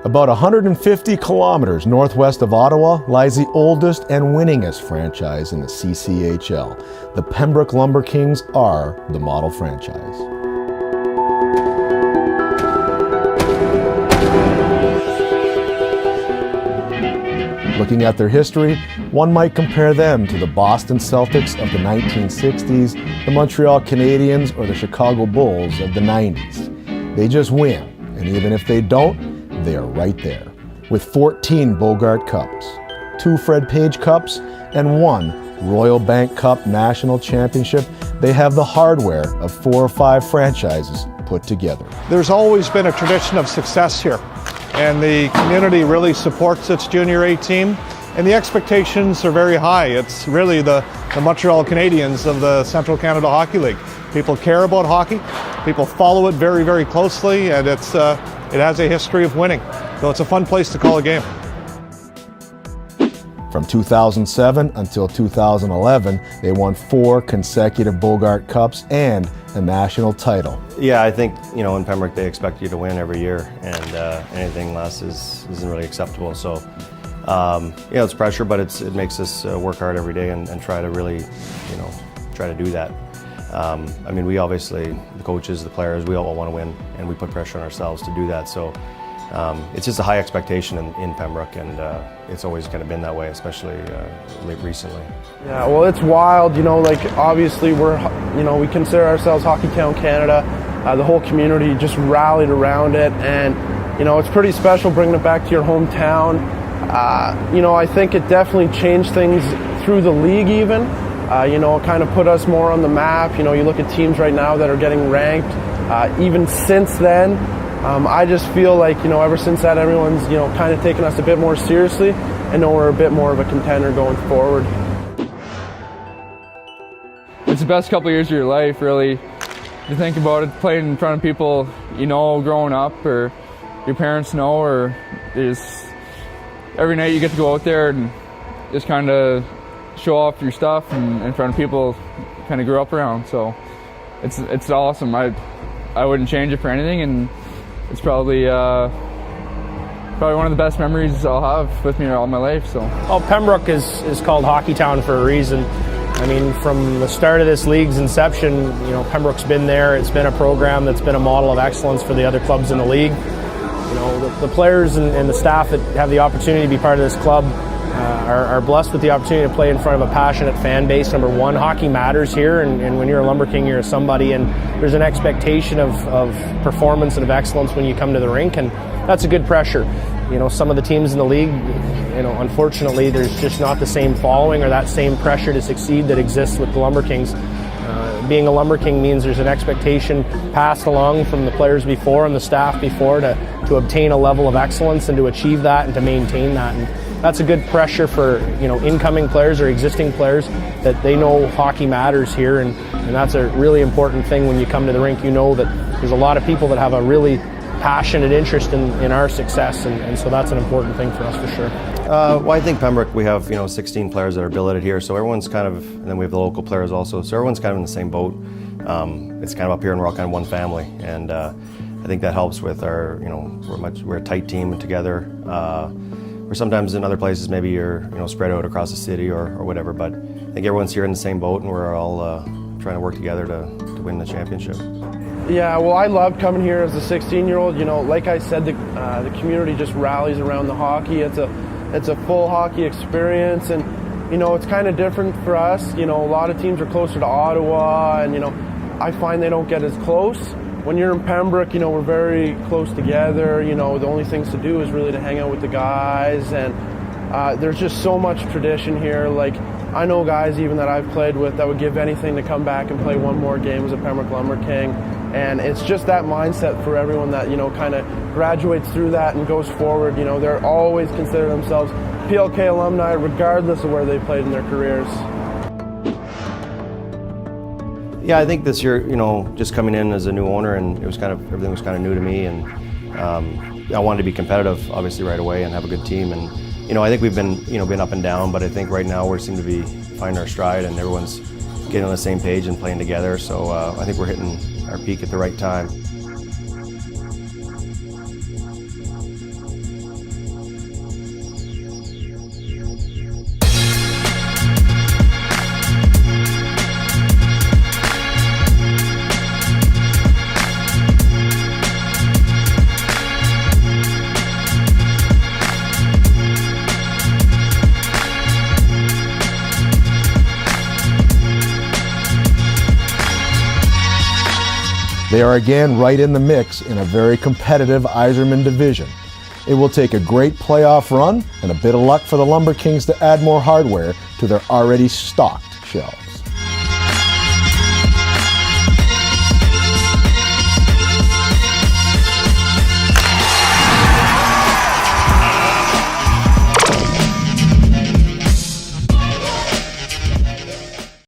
About 150 kilometers northwest of Ottawa lies the oldest and winningest franchise in the CCHL. The Pembroke Lumber Kings are the model franchise. Looking at their history, one might compare them to the Boston Celtics of the 1960s, the Montreal Canadiens, or the Chicago Bulls of the 90s. They just win, and even if they don't, they are right there. With 14 Bogart Cups, 2 Fred Page Cups, and 1 Royal Bank Cup National Championship, they have the hardware of 4 or 5 franchises put together. There's always been a tradition of success here, and the community really supports its Jr.A team, and the expectations are very high. It's really the Montreal Canadiens of the Central Canada Hockey League. People care about hockey, people follow it very, very closely, and it has a history of winning. So it's a fun place to call a game. From 2007 until 2011, they won 4 consecutive Bogart Cups and a national title. Yeah, I think, in Pembroke they expect you to win every year, and anything less isn't really acceptable. So, it's pressure, but it makes us work hard every day and try to really, try to do that. We obviously, the coaches, the players, we all want to win, and we put pressure on ourselves to do that. So it's just a high expectation in Pembroke, and it's always kind of been that way, especially recently. Yeah, well, it's wild. Obviously we consider ourselves Hockey Town Canada. The whole community just rallied around it, and it's pretty special bringing it back to your hometown. I think it definitely changed things through the league even. Kind of put us more on the map. You look at teams right now that are getting ranked. Even since then, I just feel like, ever since that, everyone's, kind of taken us a bit more seriously and know we're a bit more of a contender going forward. It's the best couple of years of your life, really. To think about it, playing in front of people growing up, or your parents know, or every night you get to go out there and just kind of show off your stuff and in front of people you kind of grew up around. So it's awesome. I wouldn't change it for anything, and it's probably one of the best memories I'll have with me all my life. So. Well, Pembroke is called Hockey Town for a reason. From the start of this league's inception, Pembroke's been there. It's been a program that's been a model of excellence for the other clubs in the league. The players and the staff that have the opportunity to be part of this club are blessed with the opportunity to play in front of a passionate fan base. Number one, hockey matters here, and when you're a Lumber King, you're somebody, and there's an expectation of performance and of excellence when you come to the rink, and that's a good pressure. Some of the teams in the league, unfortunately, there's just not the same following or that same pressure to succeed that exists with the Lumber Kings. Being a Lumber King means there's an expectation passed along from the players before and the staff before to obtain a level of excellence and to achieve that and to maintain that. And that's a good pressure for incoming players or existing players, that they know hockey matters here, and that's a really important thing when you come to the rink. That there's a lot of people that have a really passionate interest in our success, and so that's an important thing for us for sure. Well, I think Pembroke, we have 16 players that are billeted here, so everyone's kind of, and then we have the local players also, so everyone's kind of in the same boat. It's kind of up here, and we're all kind of one family, and I think that helps with our, we're a tight team together. Or sometimes in other places, maybe you're spread out across the city or whatever, but I think everyone's here in the same boat, and we're all trying to work together to win the championship. Yeah, well, I loved coming here as a 16-year-old. Like I said, the community just rallies around the hockey. It's a full hockey experience, and it's kind of different for us. A lot of teams are closer to Ottawa, and I find they don't get as close. When you're in Pembroke, we're very close together. The only things to do is really to hang out with the guys, and there's just so much tradition here. Like, I know guys even that I've played with that would give anything to come back and play one more game as a Pembroke Lumber King. And it's just that mindset for everyone that, kind of graduates through that and goes forward. They're always consider themselves PLK alumni regardless of where they played in their careers. Yeah, I think this year, just coming in as a new owner, and everything was kind of new to me, and I wanted to be competitive, obviously, right away, and have a good team. And I think we've been up and down, but I think right now we seem to be finding our stride, and everyone's getting on the same page and playing together. So I think we're hitting our peak at the right time. They are again right in the mix in a very competitive Iserman division. It will take a great playoff run and a bit of luck for the Lumber Kings to add more hardware to their already stocked shelves.